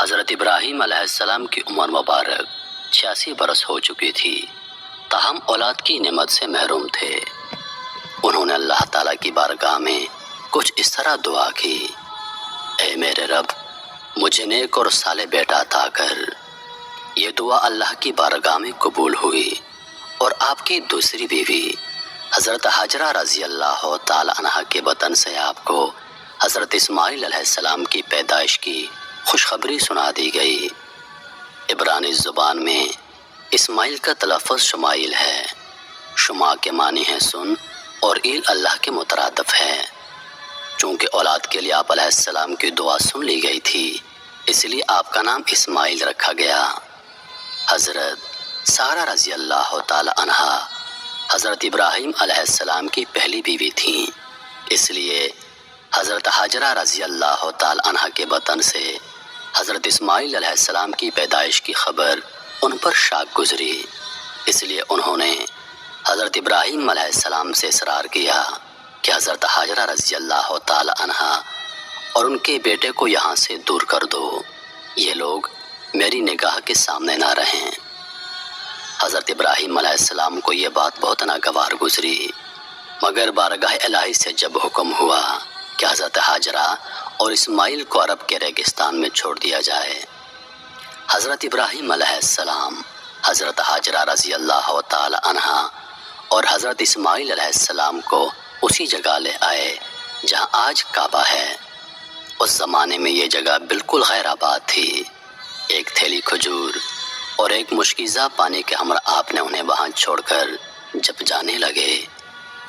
حضرت ابراہیم علیہ السلام کی عمر مبارک 86 برس ہو چکی تھی، تاہم اولاد کی نعمت سے محروم تھے۔ انہوں نے اللہ تعالیٰ کی بارگاہ میں کچھ اس طرح دعا کی: اے میرے رب، مجھے نیک اور صالح بیٹا عطا کر۔ یہ دعا اللہ کی بارگاہ میں قبول ہوئی اور آپ کی دوسری بیوی حضرت حاجرہ رضی اللہ تعالی عنہ کے بطن سے آپ کو حضرت اسماعیل علیہ السلام کی پیدائش کی خوشخبری سنا دی گئی۔ عبرانی زبان میں اسماعیل کا تلفظ شمائل ہے۔ شما کے معنی ہے سن اور ایل اللہ کے مترادف ہے۔ چونکہ اولاد کے لیے آپ علیہ السلام کی دعا سن لی گئی تھی، اس لیے آپ کا نام اسماعیل رکھا گیا۔ حضرت سارہ رضی اللہ تعالی عنہا حضرت ابراہیم علیہ السلام کی پہلی بیوی تھیں، اس لیے حضرت حاجرہ رضی اللہ تعالی عنہا کے بطن سے حضرت اسماعیل علیہ السلام کی پیدائش کی خبر ان پر شاک گزری۔ اس لیے انہوں نے حضرت ابراہیم علیہ السلام سے اصرار کیا کہ حضرت حاجرہ رضی اللہ تعالی عنہا اور ان کے بیٹے کو یہاں سے دور کر دو، یہ لوگ میری نگاہ کے سامنے نہ رہیں۔ حضرت ابراہیم علیہ السلام کو یہ بات بہت ناگوار گزری، مگر بارگاہ الہی سے جب حکم ہوا کہ حضرت حاجرہ اور اسماعیل کو عرب کے ریگستان میں چھوڑ دیا جائے، حضرت ابراہیم علیہ السلام، حضرت حاجرہ رضی اللہ تعالی عنہا اور حضرت اسماعیل علیہ السلام کو اسی جگہ لے آئے جہاں آج کعبہ ہے۔ اس زمانے میں یہ جگہ بالکل غیر آباد تھی۔ ایک تھیلی کھجور اور ایک مشکیزہ پانی کے ہمراہ آپ نے انہیں وہاں چھوڑ کر جب جانے لگے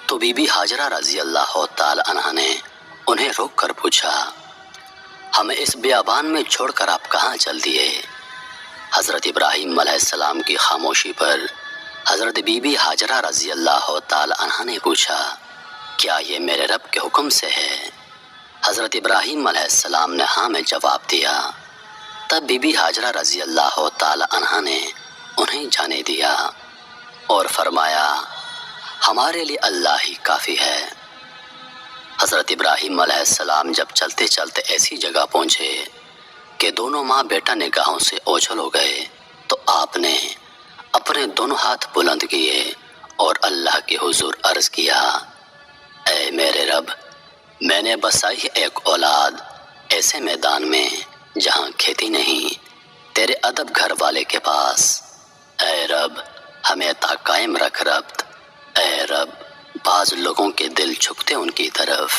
تو بی بی حاجرہ رضی اللہ تعالی عنہا نے انہیں روک کر پوچھا: ہمیں اس بیابان میں چھوڑ کر آپ کہاں چل دیے؟ حضرت ابراہیم علیہ السلام کی خاموشی پر حضرت بی بی حاجرہ رضی اللہ تعالی عنہا نے پوچھا: کیا یہ میرے رب کے حکم سے ہے؟ حضرت ابراہیم علیہ السلام نے ہاں میں جواب دیا۔ تب بی بی حاجرہ رضی اللہ تعالی عنہا نے انہیں جانے دیا اور فرمایا: ہمارے لیے اللہ ہی کافی ہے۔ حضرت ابراہیم علیہ السلام جب چلتے چلتے ایسی جگہ پہنچے کہ دونوں ماں بیٹا نگاہوں سے اوجھل ہو گئے تو آپ نے اپنے دونوں ہاتھ بلند کیے اور اللہ کے حضور عرض کیا: اے میرے رب، میں نے بسائی ہے ایک اولاد ایسے میدان میں جہاں کھیتی نہیں، تیرے ادب گھر والے کے پاس۔ اے رب، ہمیں تا قائم رکھ ربط۔ اے رب، بعض لوگوں کے دل جھکتے ان کی طرف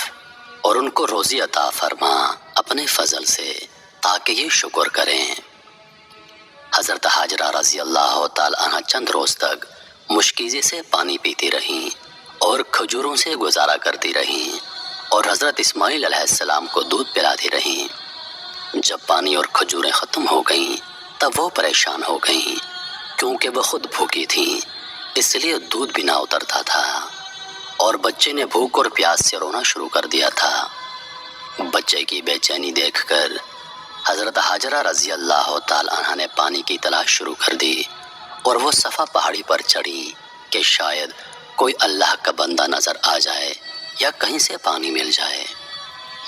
اور ان کو روزی عطا فرما اپنے فضل سے تاکہ یہ شکر کریں۔ حضرت حاجرہ رضی اللہ تعالی عنہ چند روز تک مشکیزے سے پانی پیتی رہیں اور کھجوروں سے گزارا کرتی رہیں اور حضرت اسماعیل علیہ السلام کو دودھ پلاتی رہیں۔ جب پانی اور کھجوریں ختم ہو گئیں تب وہ پریشان ہو گئیں، کیونکہ وہ خود بھوکی تھیں، اس لیے دودھ بھی نہ اترتا تھا اور بچے نے بھوک اور پیاس سے رونا شروع کر دیا تھا۔ بچے کی بے چینی دیکھ کر حضرت حاجرہ رضی اللہ تعالی عنہ نے پانی کی تلاش شروع کر دی اور وہ صفا پہاڑی پر چڑھی کہ شاید کوئی اللہ کا بندہ نظر آ جائے یا کہیں سے پانی مل جائے،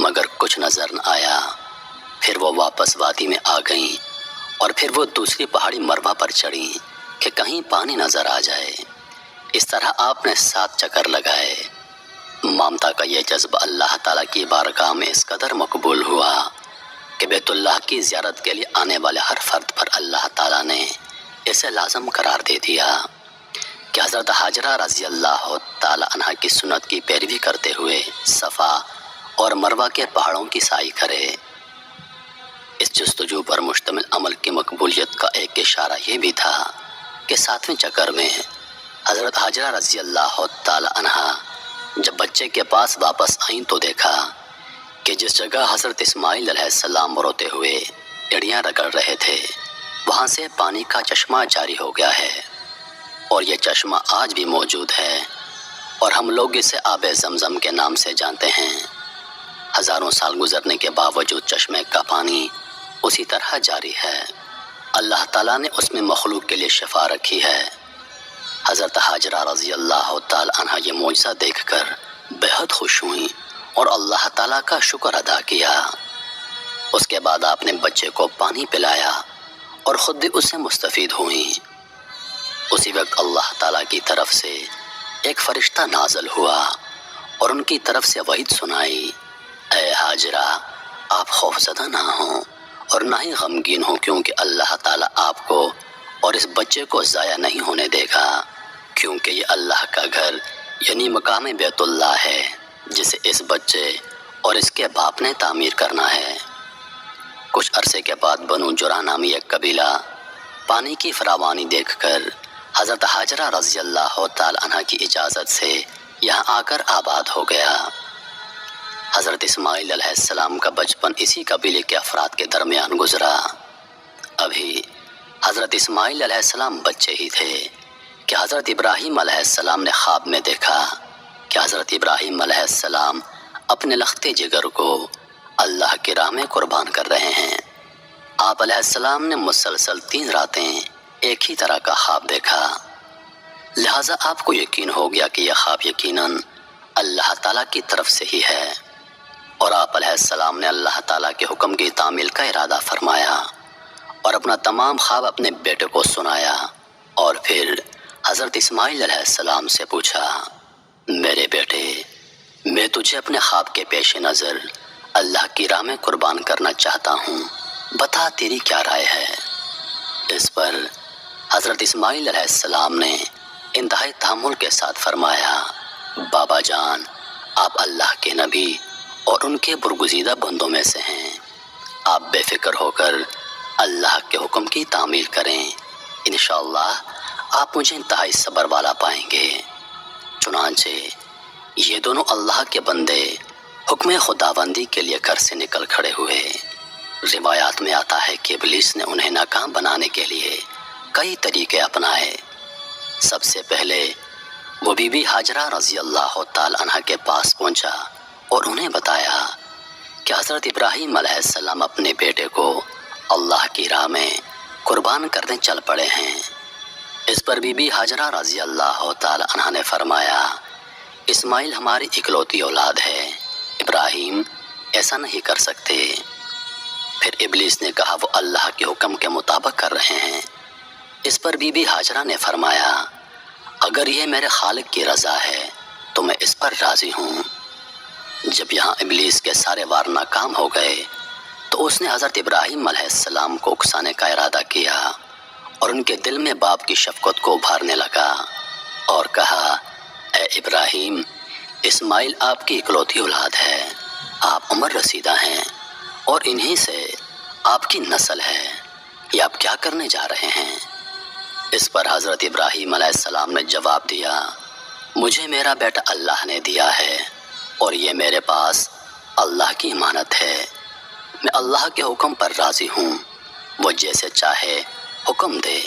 مگر کچھ نظر نہ آیا۔ پھر وہ واپس وادی میں آ گئیں اور پھر وہ دوسری پہاڑی مروہ پر چڑھی کہ کہیں پانی نظر آ جائے۔ اس طرح آپ نے 7 چکر لگائے۔ مامتا کا یہ جذبہ اللہ تعالیٰ کی بارگاہ میں اس قدر مقبول ہوا کہ بیت اللہ کی زیارت کے لیے آنے والے ہر فرد پر اللہ تعالیٰ نے اسے لازم قرار دے دیا کہ حضرت حاجرہ رضی اللہ تعالی عنہ کی سنت کی پیروی کرتے ہوئے صفا اور مروہ کے پہاڑوں کی سعی کرے۔ اس جستجو پر مشتمل عمل کی مقبولیت کا ایک اشارہ یہ بھی تھا کہ 7ویں چکر میں حضرت حاجرہ رضی اللہ تعالی عنہ جب بچے کے پاس واپس آئیں تو دیکھا کہ جس جگہ حضرت اسماعیل علیہ السلام روتے ہوئے ایڑیاں رگڑ رہے تھے وہاں سے پانی کا چشمہ جاری ہو گیا ہے، اور یہ چشمہ آج بھی موجود ہے اور ہم لوگ اسے آب زمزم کے نام سے جانتے ہیں۔ ہزاروں سال گزرنے کے باوجود چشمے کا پانی اسی طرح جاری ہے۔ اللہ تعالیٰ نے اس میں مخلوق کے لیے شفا رکھی ہے۔ حضرت حاجرہ رضی اللہ تعالی عنہ یہ معجزہ دیکھ کر بہت خوش ہوئیں اور اللہ تعالیٰ کا شکر ادا کیا۔ اس کے بعد آپ نے بچے کو پانی پلا اور خود بھی اس سے مستفید ہوئیں۔ اسی وقت اللہ تعالیٰ کی طرف سے ایک فرشتہ نازل ہوا اور ان کی طرف سے وعید سنائی، اے ہاجرہ، آپ خوفزدہ نہ ہوں اور نہ ہی غمگین ہوں، کیونکہ اللہ تعالیٰ آپ کو اور اس بچے کو ضائع نہیں ہونے دے گا، کیونکہ یہ اللہ کا گھر یعنی مقام بیت اللہ ہے، جسے اس بچے اور اس کے باپ نے تعمیر کرنا ہے۔ کچھ عرصے کے بعد بنو جرہ نامی ایک قبیلہ پانی کی فراوانی دیکھ کر حضرت ہاجرہ رضی اللہ تعالی عنہ کی اجازت سے یہاں آ کر آباد ہو گیا۔ حضرت اسماعیل علیہ السلام کا بچپن اسی قبیلے کے افراد کے درمیان گزرا۔ ابھی حضرت اسماعیل علیہ السلام بچے ہی تھے کہ حضرت ابراہیم علیہ السلام نے خواب میں دیکھا کہ حضرت ابراہیم علیہ السلام اپنے لخت جگر کو اللہ کی راہ میں قربان کر رہے ہیں۔ آپ علیہ السلام نے مسلسل 3 راتیں ایک ہی طرح کا خواب دیکھا، لہٰذا آپ کو یقین ہو گیا کہ یہ خواب یقیناً اللہ تعالیٰ کی طرف سے ہی ہے، اور آپ علیہ السلام نے اللہ تعالیٰ کے حکم کی تعمیل کا ارادہ فرمایا اور اپنا تمام خواب اپنے بیٹے کو سنایا، اور پھر حضرت اسماعیل علیہ السلام سے پوچھا، میرے بیٹے، میں تجھے اپنے خواب کے پیش نظر اللہ کی راہ میں قربان کرنا چاہتا ہوں، بتا تیری کیا رائے ہے؟ اس پر حضرت اسماعیل علیہ السلام نے انتہائی تحمل کے ساتھ فرمایا، بابا جان، آپ اللہ کے نبی اور ان کے برگزیدہ بندوں میں سے ہیں، آپ بے فکر ہو کر اللہ کے حکم کی تعمیل کریں، انشاءاللہ آپ مجھے انتہائی صبر والا پائیں گے۔ چنانچہ یہ دونوں اللہ کے بندے حکم خداوندی کے لیے گھر سے نکل کھڑے ہوئے۔ روایات میں آتا ہے کہ ابلیس نے انہیں ناکام بنانے کے لیے کئی طریقے اپنائے۔ سب سے پہلے وہ بی بی ہاجرہ رضی اللہ تعالی عنہ کے پاس پہنچا اور انہیں بتایا کہ حضرت ابراہیم علیہ السلام اپنے بیٹے کو اللہ کی راہ میں قربان کرنے چل پڑے ہیں۔ اس پر بی بی ہاجرہ رضی اللہ تعالی عنہ نے فرمایا، اسماعیل ہماری اکلوتی اولاد ہے، ابراہیم ایسا نہیں کر سکتے۔ پھر ابلیس نے کہا وہ اللہ کے حکم کے مطابق کر رہے ہیں۔ اس پر بی بی ہاجرہ نے فرمایا، اگر یہ میرے خالق کی رضا ہے تو میں اس پر راضی ہوں۔ جب یہاں ابلیس کے سارے وار ناکام ہو گئے تو اس نے حضرت ابراہیم علیہ السلام کو اکسانے کا ارادہ کیا اور ان کے دل میں باپ کی شفقت کو ابھارنے لگا اور کہا، اے ابراہیم، اسماعیل آپ کی اکلوتی اولاد ہے، آپ عمر رسیدہ ہیں اور انہی سے آپ کی نسل ہے، یہ آپ کیا کرنے جا رہے ہیں؟ اس پر حضرت ابراہیم علیہ السلام نے جواب دیا، مجھے میرا بیٹا اللہ نے دیا ہے اور یہ میرے پاس اللہ کی امانت ہے، میں اللہ کے حکم پر راضی ہوں، وہ جیسے چاہے حکم دے،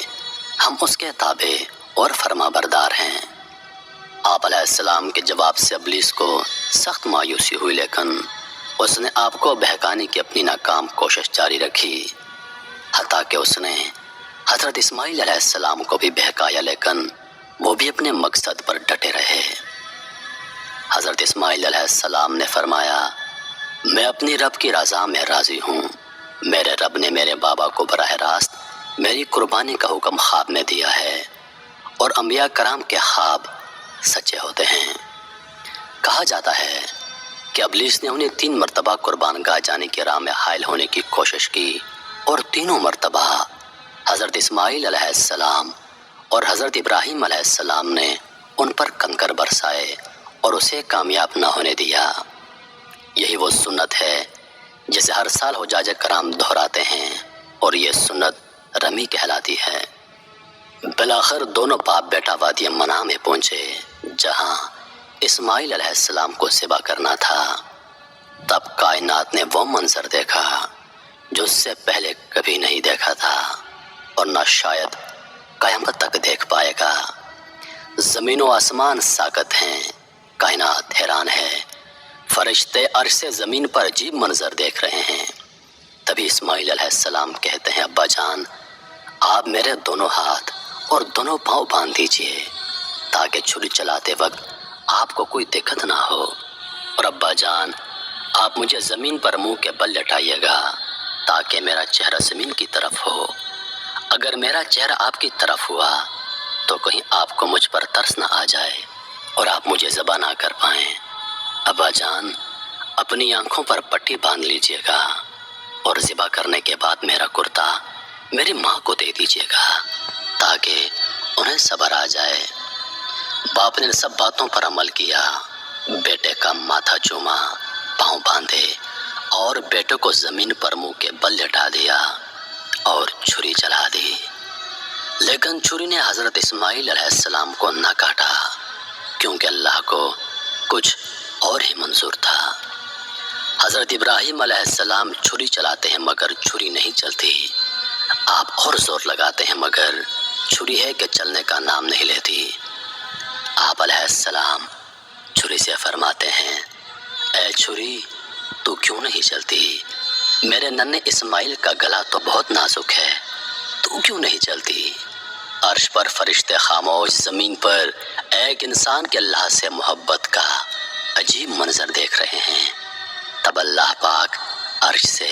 ہم اس کے تابع اور فرما بردار ہیں۔ آپ علیہ السلام کے جواب سے ابلیس کو سخت مایوسی ہوئی، لیکن اس نے آپ کو بہکانے کی اپنی ناکام کوشش جاری رکھی، حتیٰ کہ اس نے حضرت اسماعیل علیہ السلام کو بھی بہکایا، لیکن وہ بھی اپنے مقصد پر ڈٹے رہے۔ حضرت اسماعیل علیہ السلام نے فرمایا، میں اپنی رب کی رضا میں راضی ہوں، میرے رب نے میرے بابا کو براہ راست میری قربانی کا حکم خواب میں دیا ہے، اور انبیاء کرام کے خواب سچے ہوتے ہیں۔ کہا جاتا ہے کہ ابلیس نے انہیں 3 مرتبہ قربان گاہ جانے کی راہ میں حائل ہونے کی کوشش کی، اور تینوں مرتبہ حضرت اسماعیل علیہ السلام اور حضرت ابراہیم علیہ السلام نے ان پر کنکر برسائے اور اسے کامیاب نہ ہونے دیا۔ یہی وہ سنت ہے جسے ہر سال حجاج کرام دہراتے ہیں، اور یہ سنت رمی کہلاتی ہے۔ بالآخر دونوں باپ بیٹا وادی منع میں پہنچے، جہاں اسماعیل علیہ السلام کو ذبح کرنا تھا۔ تب کائنات نے وہ منظر دیکھا جو اس سے پہلے کبھی نہیں دیکھا تھا اور نہ شاید قیامت تک دیکھ پائے گا۔ زمین و آسمان ساکت ہیں، کائنات حیران ہے، فرشتے عرش سے زمین پر عجیب منظر دیکھ رہے ہیں۔ تبھی اسماعیل علیہ السلام کہتے ہیں، ابا جان، آپ میرے دونوں ہاتھ اور دونوں پاؤں باندھ دیجئے تاکہ چھری چلاتے وقت آپ کو کوئی دقت نہ ہو، اور ابا جان، آپ مجھے زمین پر منہ کے بل لٹائیے گا تاکہ میرا چہرہ زمین کی طرف ہو۔ اگر میرا چہرہ آپ کی طرف ہوا تو کہیں آپ کو مجھ پر ترس نہ آ جائے اور آپ مجھے ذبح نہ کر پائیں۔ ابا جان، اپنی آنکھوں پر پٹی باندھ لیجئے گا اور ذبح کرنے کے بعد میرا کرتا میری ماں کو دے دیجئے گا تاکہ انہیں صبر آ جائے۔ باپ نے سب باتوں پر عمل کیا، بیٹے کا ماتھا چوما، پاؤں باندھے اور بیٹے کو زمین پر منہ کے بل لٹا دیا اور چھری چلا دی، لیکن چھری نے حضرت اسماعیل علیہ السلام کو نہ کاٹا کیونکہ اللہ کو کچھ اور ہی منظور تھا۔ حضرت ابراہیم علیہ السلام چھری چلاتے ہیں مگر چھری نہیں چلتی، آپ اور زور لگاتے ہیں مگر چھری ہے کہ چلنے کا نام نہیں لیتی۔ آپ علیہ السلام چھری سے فرماتے ہیں، اے چھری تو کیوں نہیں چلتی؟ میرے ننھے اسماعیل کا گلا تو بہت نازک ہے، تو کیوں نہیں چلتی؟ عرش پر فرشتے خاموش، زمین پر ایک انسان کے اللہ سے محبت کا عجیب منظر دیکھ رہے ہیں۔ تب اللہ پاک عرش سے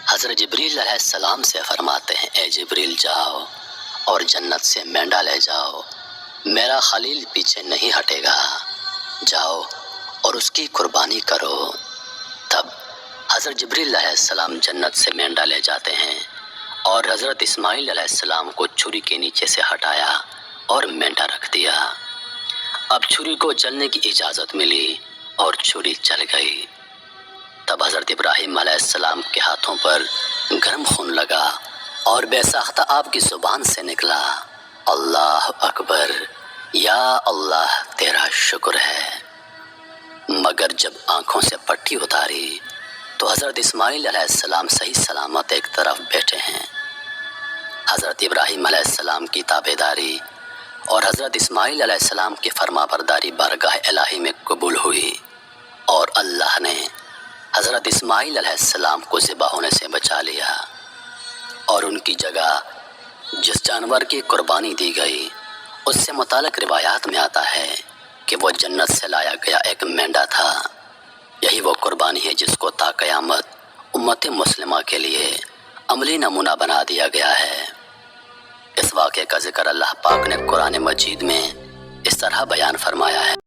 حضرت جبریل علیہ السلام سے فرماتے ہیں، اے جبریل جاؤ اور جنت سے مینڈا لے جاؤ، میرا خلیل پیچھے نہیں ہٹے گا، جاؤ اور اس کی قربانی کرو۔ تب حضرت جبریل علیہ السلام جنت سے مینڈا لے جاتے ہیں اور حضرت اسماعیل علیہ السلام کو چھری کے نیچے سے ہٹایا اور مینڈا رکھ دیا۔ اب چھری کو چلنے کی اجازت ملی اور چھری چل گئی۔ تب حضرت ابراہیم علیہ السلام کے ہاتھوں پر گرم خون لگا اور بے ساختہ آپ کی زبان سے نکلا، اللہ اکبر، یا اللہ تیرا شکر ہے۔ مگر جب آنکھوں سے پٹی اتاری تو حضرت اسماعیل علیہ السلام صحیح سلامت ایک طرف بیٹھے ہیں۔ حضرت ابراہیم علیہ السلام کی تابعداری اور حضرت اسماعیل علیہ السلام کی فرما برداری بارگاہ الہی میں قبول ہوئی اور اللہ نے حضرت اسماعیل علیہ السلام کو ذبح ہونے سے بچا لیا، اور ان کی جگہ جس جانور کی قربانی دی گئی اس سے متعلق روایات میں آتا ہے کہ وہ جنت سے لایا گیا ایک مینڈا تھا۔ یہی وہ قربانی ہے جس کو تا قیامت امت مسلمہ کے لیے عملی نمونہ بنا دیا گیا ہے۔ اس واقعے کا ذکر اللہ پاک نے قرآن مجید میں اس طرح بیان فرمایا ہے۔